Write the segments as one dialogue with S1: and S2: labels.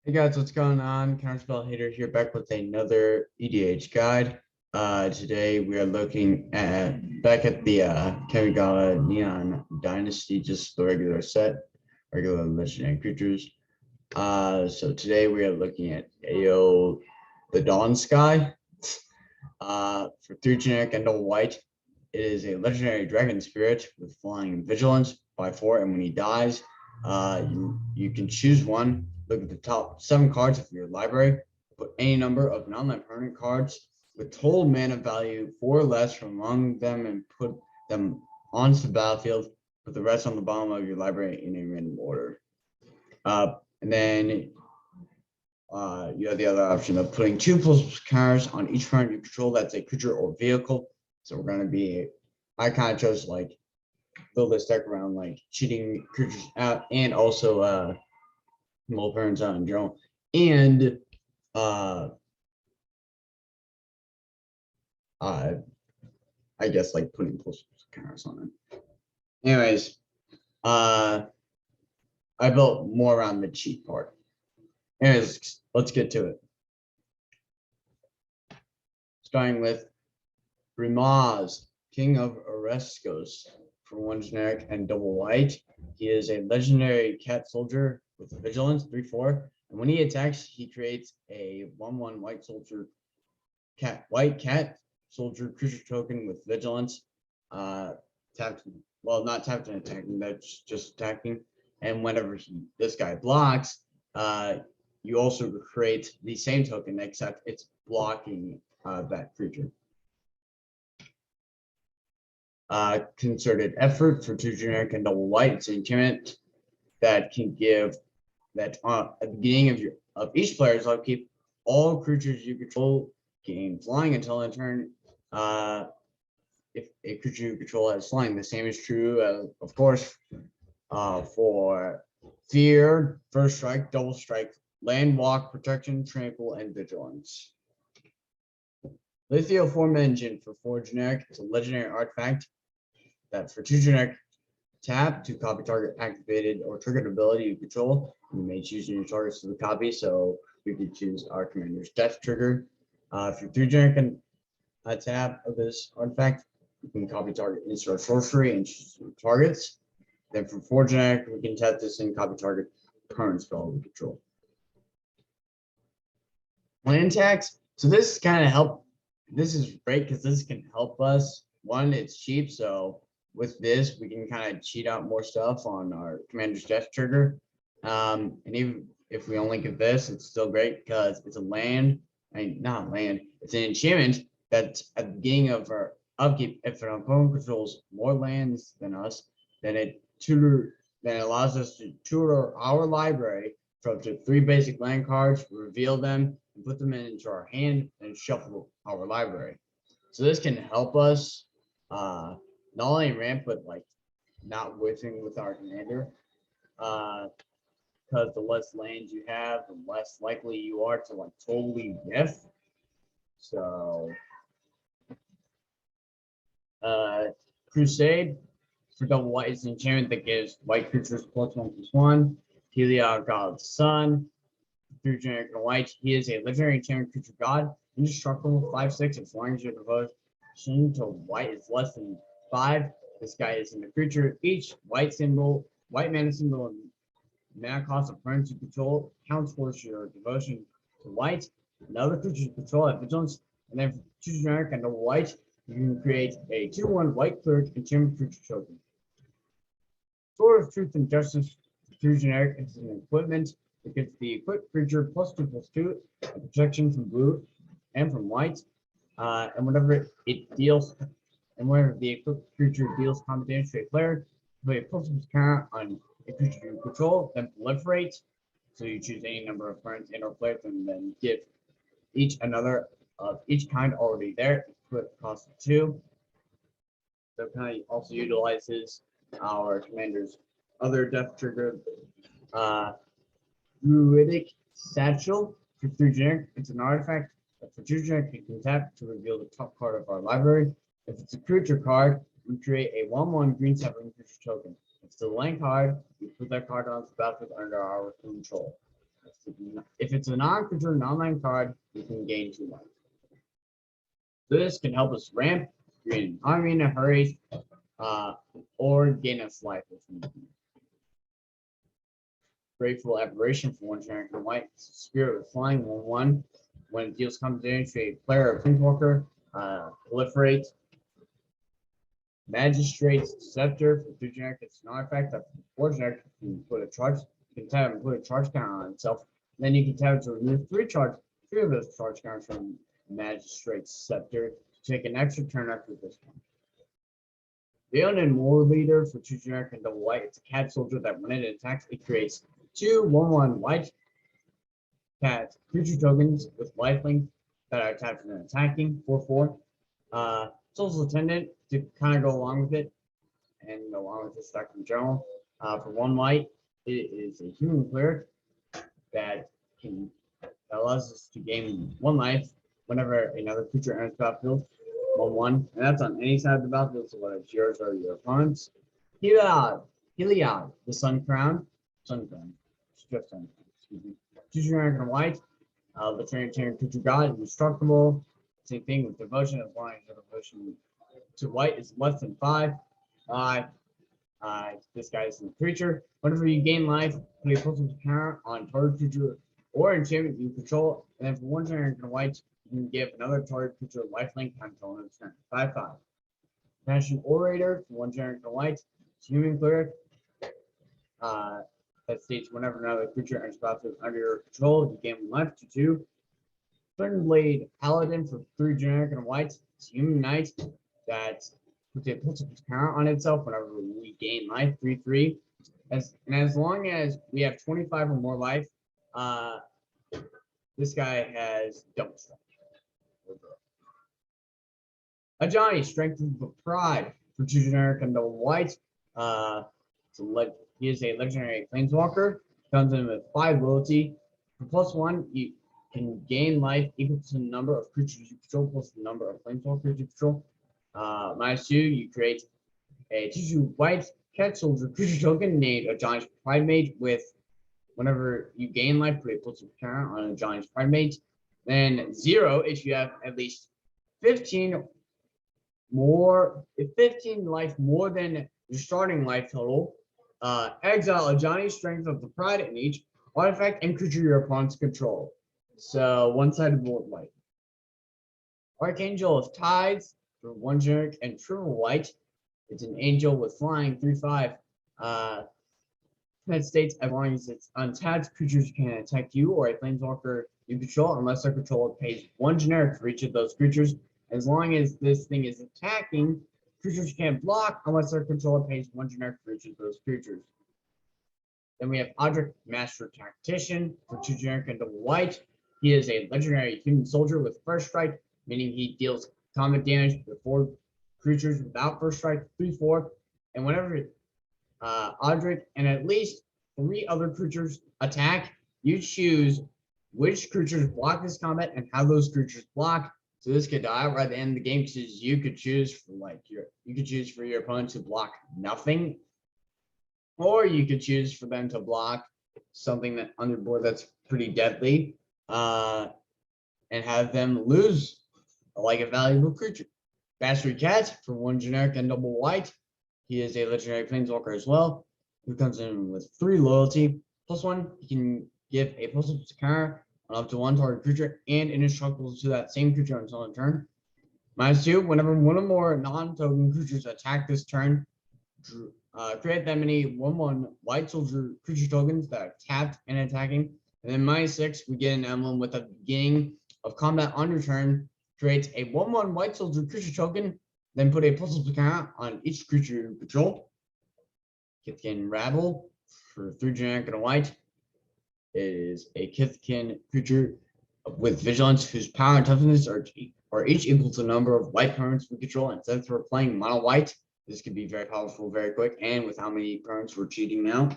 S1: Hey guys, what's going on? Counterspell Hater here, back with another EDH guide. Today we are looking back at the Kamigawa Neon Dynasty, just the regular set, regular legendary creatures. So today we are looking at AO the Dawn Sky. For 3 generic and double white, it is a legendary dragon spirit with flying and vigilance by 4, and when he dies, you can choose one. Look at the top 7 cards of your library. Put any number of non-land permanent cards with total mana value 4 or less from among them and put them onto the battlefield. Put the rest on the bottom of your library in a random order. And then you have the other option of putting 2+ counters on each permanent you control that's a creature or vehicle. So we're going to be, I kind of chose like build this deck around like cheating creatures out and also multiple turns out in general, and I guess like putting plus counters on it. Anyways, I built more around the cheat part. Anyways, let's get to it. Starting with Rimaz, King of Oreskos, for 1 generic and double white. He is a legendary cat soldier with vigilance 3/4, and when he attacks, he creates a 1/1 white cat soldier creature token with vigilance. Tapped, well, not tapped and attacking, that's just attacking. And whenever this guy blocks, you also create the same token, except it's blocking that creature. Concerted effort for 2 generic and double white. It's an enchantment that can give that at the beginning of each player's upkeep, all creatures you control gain flying until in turn. If a creature you control has flying, the same is true, of course, for fear, first strike, double strike, land, walk, protection, trample, and vigilance. Lithoform Engine for 4 generic. It's a legendary artifact that for 2 generic, tap to copy target activated or triggered ability you control. You may choose your targets to the copy, so we could choose our commander's death trigger. If you're 3 generic and a tap of this artifact, you can copy target instant sorcery and choose your targets. Then for 4 generic, we can tap this and copy target current spell we control. Land tax. So this kind of help. This is great because this can help us. One, it's cheap, so with this, we can kind of cheat out more stuff on our commander's death trigger. And even if we only get this, it's still great because it's a land, not land, it's an enchantment that's at the beginning of our upkeep. If an opponent controls more lands than us, then it allows us to tutor our library for up to 3 basic land cards, reveal them, and put them into our hand and shuffle our library. So this can help us not only ramp, but like not whiffing with our commander. Because the less lands you have, the less likely you are to like totally whiff. So Crusade for double white is an enchantment that gives white creatures +1/+1. Heliod God's Son. 3 generic and white. He is a legendary enchantment creature god. Indestructible 5/6 as long as your devotion to white is less than 5. This guy is in the creature. Each white mana symbol, and mana cost of friends you control counts towards your devotion to white. Another creature you control at vigilance. And then for 2 generic and double white, you can create a 2/1 white cleric enchantment creature token. Sword of Truth and Justice, 3 generic, is an equipment. It gives the equipped creature +2/+2, a protection from blue and from white. And whenever the equipped creature deals combat damage to a player, put a +1 counter on a creature you control, then proliferate. So you choose any number of friends and or players, and then give each another of each kind already there. Equip cost of 2. So it kind of also utilizes our commander's other death trigger. Druidic Satchel for 3 generic. It's an artifact that for 2 generic you can tap to reveal the top card of our library. If it's a creature card, we create a 1/1 green 7 creature token. If it's a land card, we put that card on the battlefield under our control. If it's a non-creature, non-land card, you can gain 2 life. This can help us ramp, create an army in a hurry, or gain us life if need be. Grateful Aberration for 1 generic and white. Spirit with flying 1/1. When it deals comes into a player or Planeswalker, proliferate. Magistrate's Scepter for 2 generic. It's an artifact that 4 generic can put a charge. You can tap and put a charge counter on itself. Then you can tap to remove 3 of those charge counters from Magistrate's Scepter to take an extra turn after this one. The Undead War Leader for 2 generic and double white. It's a cat soldier that when it attacks, it creates 2 1/1 white cat creature tokens with lifelink that are tapped and attacking 4/4. Soul's Attendant to kind of go along with it and along with this deck in general. For 1 white, it is a human cleric that allows us to gain 1 life whenever another creature enters the battlefield. 1/1, and that's on any side of the battlefield, so whether it's yours or your opponent's. Heliod, the Sun Crown, it's just Sun Crown, excuse me. 2 generic and white, the Trinitarian creature god, indestructible. Same thing with devotion, as long as your devotion to white is less than 5. This guy is a creature. Whenever you gain life, put a plus counter on target creature or enchantment you control, and then for 1 generic and white, you can give another target creature lifelink until its turn. 5/5. Passion Orator for 1 generic and white. It's human cleric. That states whenever another creature enters the battlefield under your control, you gain 1 life to 2. Third Blade Paladin for 3 generic and white. It's human knight that puts a plus counter on itself whenever we gain life. 3/3. As long as we have 25 or more life, this guy has double strength. Ajani, Strength of the Pride for 2 generic and double white. He is a legendary planeswalker. Comes in with 5 loyalty. For +1, you can gain life equal to the number of creatures you control plus the number of planeswalkers you control. -2, you create a 2/2 white cat soldier creature token named Ajani's Pride Mage with whenever you gain life, put a plus counter on Ajani's Pride Mage. Then 0 if you have at least 15 life more than your starting life total. Exile Ajani's Strength of the Pride in each artifact and creature your opponents control. So 1-sided board white. Archangel of Tides for 1 generic and triple white. It's an angel with flying 3/5. That states as long as it's untapped, creatures can attack you or a planeswalker you control unless their controller pays 1 generic for each of those creatures. As long as this thing is attacking, creatures can't block unless their controller pays 1 generic for each of those creatures. Then we have Odric, Master Tactician for 2 generic and double white. He is a legendary human soldier with first strike, meaning he deals combat damage to 4 creatures without first strike, 3/4. And whenever Odric and at least 3 other creatures attack, you choose which creatures block this combat and how those creatures block. So this could die right at the end of the game because you could choose for your opponent to block nothing, or you could choose for them to block something that on your board that's pretty deadly, and have them lose like a valuable creature. Bastard Cat for 1 generic and double white. He is a legendary planeswalker as well, who comes in with 3 loyalty. +1, he can give a plus counter on up to 1 target creature and indestructible to that same creature until end turn. -2, whenever 1 or more non-token creatures attack this turn, create that many 1/1 white soldier creature tokens that are tapped and attacking. And then -6, we get an emblem with the beginning of combat on your turn, creates a 1/1 white soldier creature token, then put a plus counter on each creature you control. Kithkin Rabble for 3 generic and a white is a Kithkin creature with vigilance whose power and toughness are each equal to the number of white permanents we control. And since we're playing mono white, this could be very powerful very quick. And with how many permanents we're cheating now.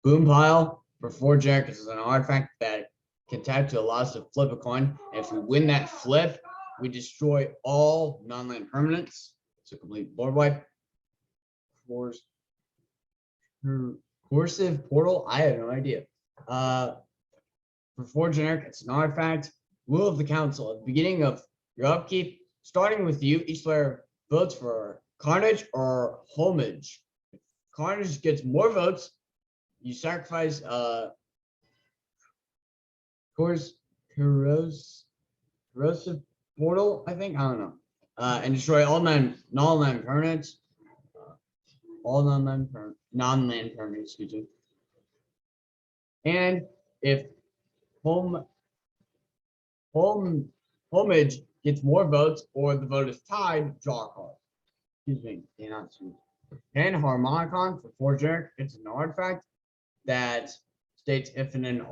S1: Boom Pile for 4 generic is an artifact that can tap to allow us to flip a coin. And if we win that flip, we destroy all non-land permanents. It's a complete board wipe. Coercive Portal, I have no idea. For 4 generic, it's an artifact. Will of the Council. At the beginning of your upkeep, starting with you, each player votes for Carnage or Homage. If Carnage gets more votes, you sacrifice Coercive Portal, I think. I don't know. And destroy all non-land permanents. All non-land permanents, excuse me. And if Homage gets more votes or the vote is tied, draw a card. Excuse me, not sweet. And Harmonicon for 4 generic, it's an artifact that states if an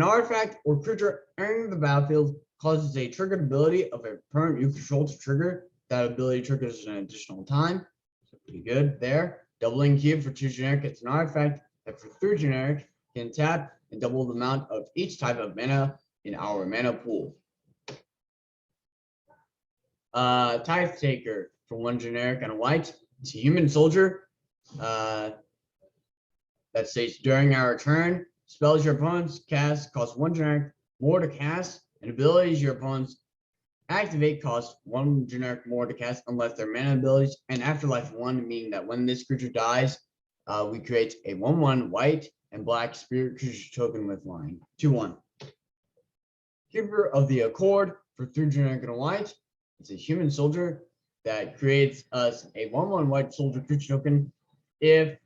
S1: artifact or creature entering the battlefield causes a triggered ability of a permanent you control to trigger, that ability triggers an additional time. So pretty good there. Doubling cube for 2 generic, it's an artifact that for 3 generic can tap and double the amount of each type of mana in our mana pool. Tithe Taker for 1 generic and a white. It's a human soldier that states during our turn, spells your opponents cast cost 1 generic more to cast, and abilities your opponents activate cost 1 generic more to cast unless their mana abilities and afterlife 1, meaning that when this creature dies, we create a 1/1 white and black spirit creature token with line 2/1. Keeper of the Accord for 3 generic and a white. It's a human soldier that creates us a 1/1 white soldier creature token if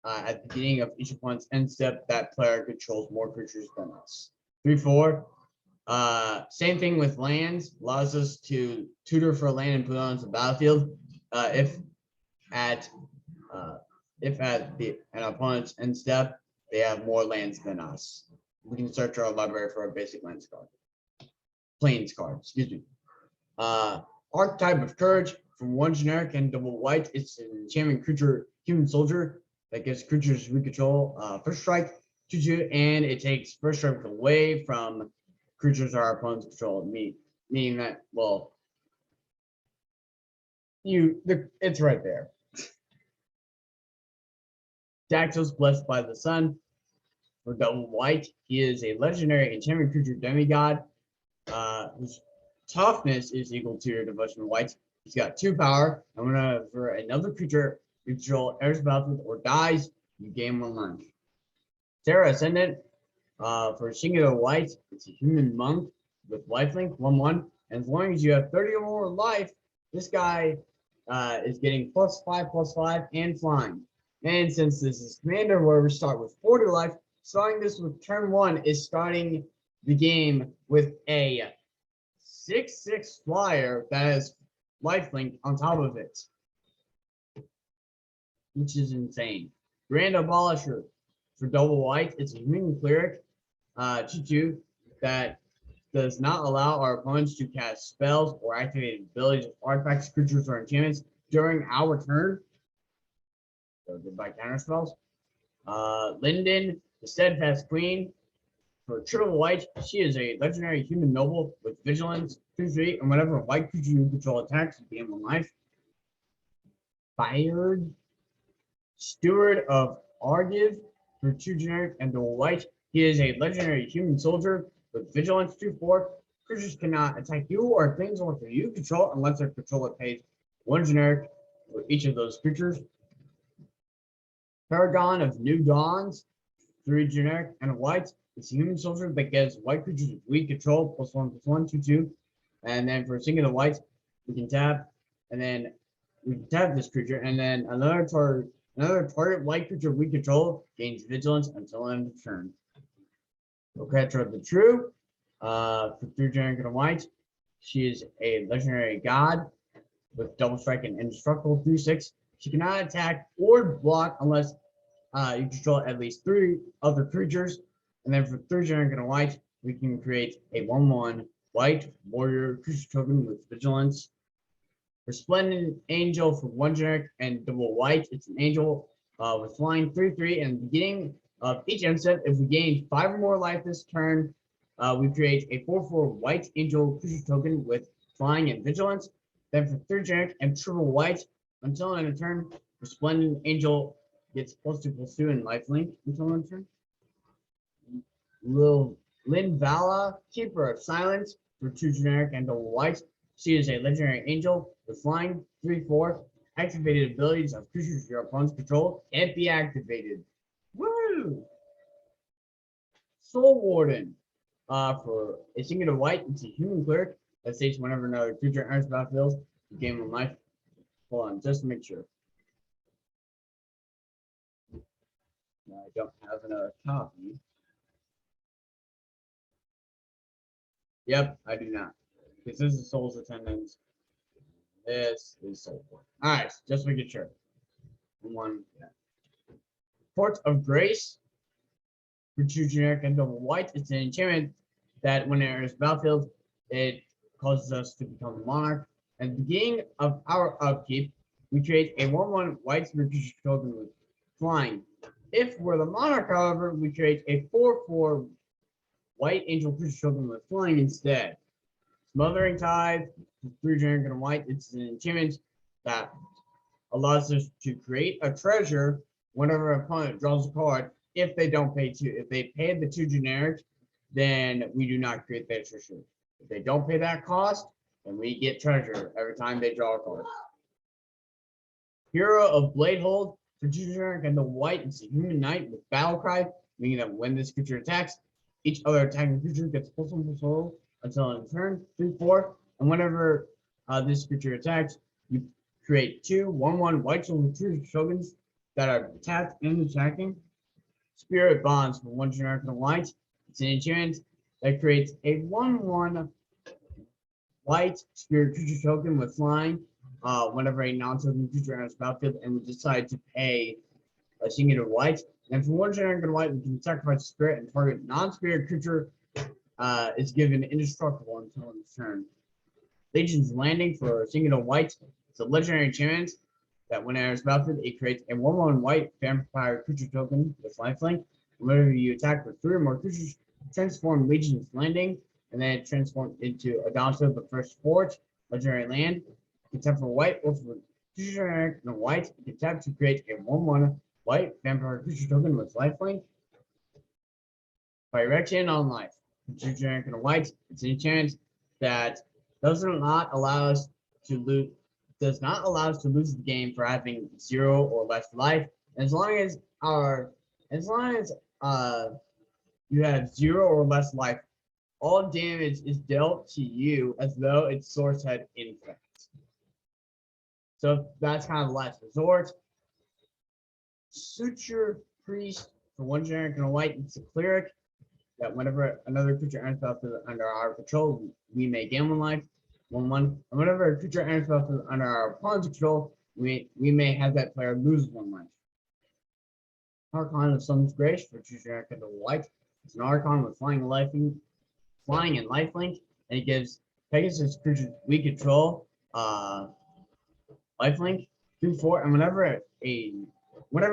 S1: at the beginning of each opponent's end step that player controls more creatures than us. 3/4. Same thing with lands, allows us to tutor for a land and put it on the battlefield. If at an opponent's end step they have more lands than us, we can search our library for a basic lands card. Plains card, excuse me. Archetype of Courage from 1 generic and double white. It's an enchantment creature, human soldier that gives creatures we control first strike, 2/2, and it takes first strike away from creatures our opponents control. Meaning that, well, it's right there. Daxos, Blessed by the Sun for double white. He is a legendary enchantment creature demigod whose toughness is equal to your devotion white. He's got 2 power, and whenever another creature you control enters the battlefield or dies, you gain 1 life. Terra Ascendant for singular white. It's a human monk with lifelink 1/1, and as long as you have 30 or more life, this guy is getting +5/+5 and flying. And since this is commander where we start with 40 life, starting this with turn 1 is starting the game with a 6/6 flyer that has lifelink on top of it, which is insane. Grand Abolisher for double white. It's a human cleric 2/2 that does not allow our opponents to cast spells or activate abilities of artifacts, creatures, or enchantments during our turn. So goodbye counter spells. Linden, the Steadfast Queen for triple white. She is a legendary human noble with vigilance 2/3, and whenever a white creature you control attacks, you gain 1 life. Fired Steward of Argiv for 2 generic and double white. He is a legendary human soldier with vigilance 2/4. Creatures cannot attack you or things or you control unless their controller pays 1 generic for each of those creatures. Paragon of New Dawns, 3 generic and a white. It's a human soldier that gets white creatures we control +1/+1, 2/2. And then for a singular white, we can tap, and then we can tap this creature, and then another target white creature we control gains vigilance until end of turn. Oketra the True, for 3 generic and a white. She is a legendary god with double strike and indestructible 3/6. She cannot attack or block unless you control at least 3 other creatures. And then for 3 generic and a white, we can create a 1/1 white warrior creature token with vigilance. Resplendent Angel for 1 generic and double white. It's an angel with flying 3/3. And at the beginning of each end step, if we gain 5 or more life this turn, we create a 4/4 white angel creature token with flying and vigilance. Then for 3 generic and triple white, until end of turn, Resplendent Angel gets +2/+2 and lifelink until end of turn. Little Linvala, Keeper of Silence, for 2 generic and double white. She is a legendary angel with flying, 3/4. Activated abilities of creatures your opponents control can't be activated. Woo! Soul Warden. For a single white, it's a human cleric that states whenever another creature enters the battlefield, you gain 1 life. Hold on, just to make sure. No, I don't have another copy. Yep, I do not. Because this is Soul's Attendance. This is Soul Warden. Alright, just to make sure. One. Yeah. Port of Grace. For 2 generic and double white, it's an enchantment that when it enters the battlefield, it causes us to become a monarch. At the beginning of our upkeep, we create a 1/1 white spirit creature token with flying. If we're the monarch, however, we create a 4/4 white angel creature token with flying instead. Smothering Tide, 3 generic and white, it's an enchantment that allows us to create a treasure whenever an opponent draws a card if they don't pay 2. If they pay the 2 generic, then we do not create that treasure. If they don't pay that cost, then we get treasure every time they draw a card. Hero of Bladehold, for 2 generic and the white, it's a human knight with battle cry, meaning that when this creature attacks, each other attacking creature gets +1/+1 until in turn, 3/4. And whenever this creature attacks, you create 2 1/1 white silver tokens that are tapped and attacking. Spirit Bonds, for 1 generic and white. It's an enchantment that creates a 1/1 white spirit creature token with flying. Whenever a non-token creature enters the battlefield and we decide to pay a singular white. And for 1 generic and white, we can sacrifice a spirit and target non-spirit creature is given indestructible until its turn. Legion's Landing, for a singular white. It's a legendary enchantment that when it enters the battlefield, it creates a 1/1 white vampire creature token with lifelink. Whenever you attack with 3 or more creatures, transform Legion's Landing, and then it transforms into Adonso, the First Fort, legendary land. You can tap for white or for generic and white. You can tap to create a 1/1 white vampire creature token with lifelink. Phyrexian on life. For generic and white, it's an enchantment that does not allow us to lose the game for having 0 or less life. And as long as you have 0 or less life, all damage is dealt to you as though its source had infect. So that's kind of last resort. Suture Priest, for 1 generic and a white, it's a cleric that whenever another creature enters the battlefield under our control, we may gain 1 life, 1/1. And whenever a creature enters the battlefield under our opponent's control, we may have that player lose 1 life. Archon of Sun's Grace, for 2 generic and a white. It's an Archon with flying and lifelink, and it gives Pegasus creatures we control lifelink 2/4. And whenever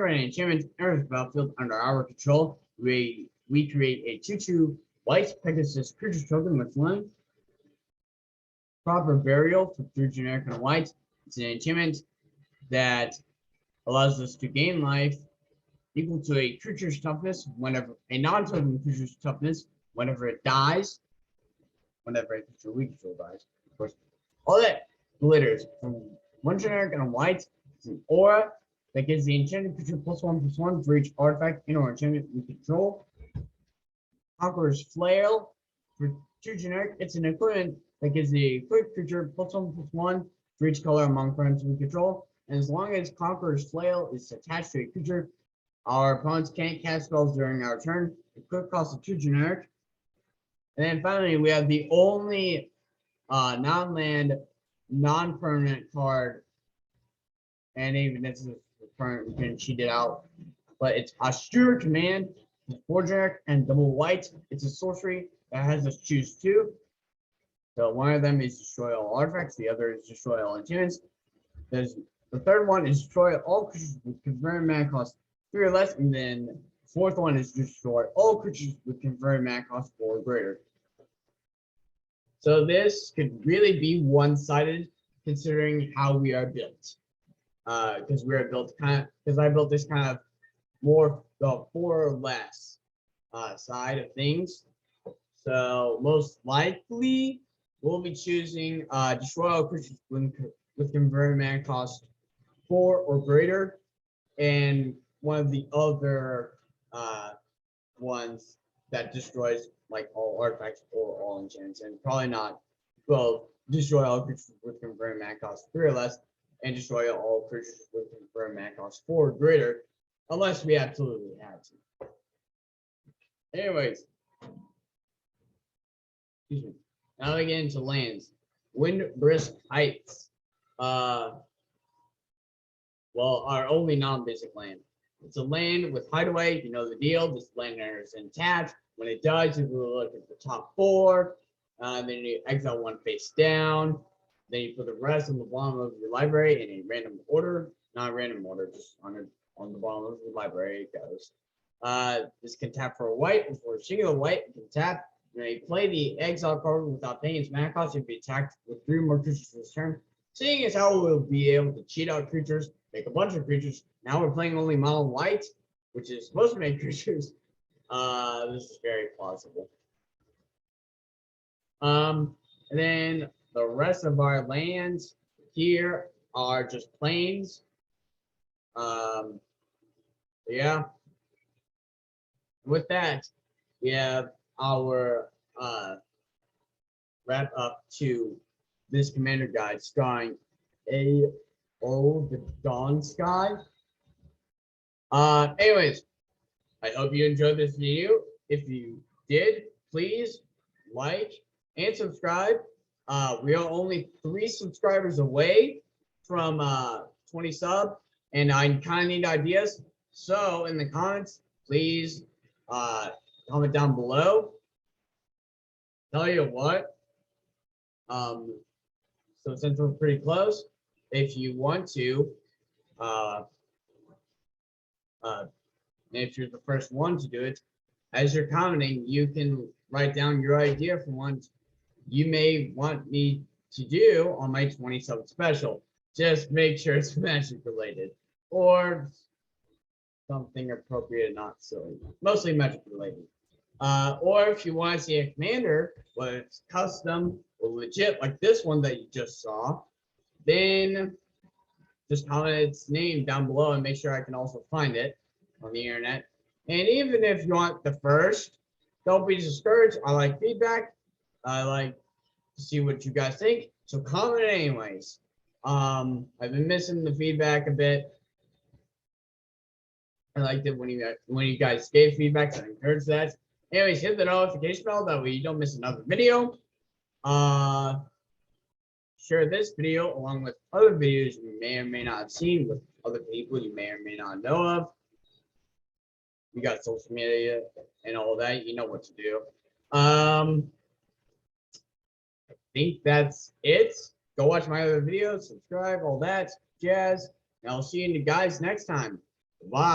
S1: an enchantment enters the battlefield under our control, we create a 2/2 white Pegasus creature token with flying. Proper Burial, for 3 generic and a white. It's an enchantment that allows us to gain life equal to a creature's toughness whenever a non-token creature's toughness whenever it dies. Whenever a creature we control dies, of course. All that glitters. From 1 generic and a white, it's an aura that gives the enchanted creature +1/+1 for each artifact in or enchantment we control. Conqueror's Flail, for 2 generic, it's an equipment that gives the equipped creature +1/+1 for each color among friends we control. And as long as Conqueror's Flail is attached to a creature, our opponents can't cast spells during our turn. The quick cost of 2 generic. And then finally, we have the only non-land, non-permanent card, and even this is permanent, we can cheat it out. But it's Austere Command, 4 generic and double white. It's a sorcery that has us choose 2. So one of them is destroy all artifacts, the other is destroy all enchantments. The third one is destroy all creatures with confirmed mana cost 3 or less, and then the fourth one is destroy all creatures with confirmed mana cost 4 or greater. So this could really be one-sided considering how we are built. Because I built this kind of more the 4 or less side of things. So most likely we'll be choosing destroy all creatures with converted mana cost 4 or greater, and one of the other ones that destroys like all artifacts or all enchantments, and probably not. Well, destroy all creatures with converted mana cost 3 or less, and destroy all creatures with converted mana cost 4 or greater, unless we absolutely had to. Anyways, excuse me. Now we get into lands. Windbrisk Heights. Well, our only non-basic land. It's a land with hideaway. You know the deal. This land is intact. When it dies, you will look at the top 4. Then you exile 1 face down. Then you put the rest on the bottom of your library in a random order. Not a random order, just on the bottom of the library it goes. This can tap for a white, and for a singular white, it can tap. When you play the exile card without paying its mana cost, you'll be attacked with 3 more creatures this turn. Seeing as how we'll be able to cheat out creatures, make a bunch of creatures. Now we're playing only mono white, which is supposed to make creatures. This is very plausible. And then the rest of our lands here are just plains. Yeah. With that, we have our wrap up to this commander guide starring the Dawn Sky. Anyways, I hope you enjoyed this video. If you did, please like and subscribe. We are only 3 subscribers away from 20 sub, and I kind of need ideas. So in the comments, please comment down below. Tell you what. So since we're pretty close, if you want to, if you're the first one to do it, as you're commenting, you can write down your idea for one you may want me to do on my 20 sub special. Just make sure it's magic related or something appropriate, not silly. Mostly magic related. Or if you want to see a commander, whether it's custom or legit, like this one that you just saw, then just comment its name down below and make sure I can also find it on the internet. And even if you want the first, don't be discouraged. I like feedback. I like to see what you guys think. So comment anyways. I've been missing the feedback a bit. I liked it when you guys gave feedback, so I encourage that. Anyways, hit the notification bell that way you don't miss another video. Share this video along with other videos you may or may not have seen with other people you may or may not know of. You got social media and all that, you know what to do. I think that's it. Go watch my other videos, subscribe, all that jazz, and I'll see you guys next time. Bye.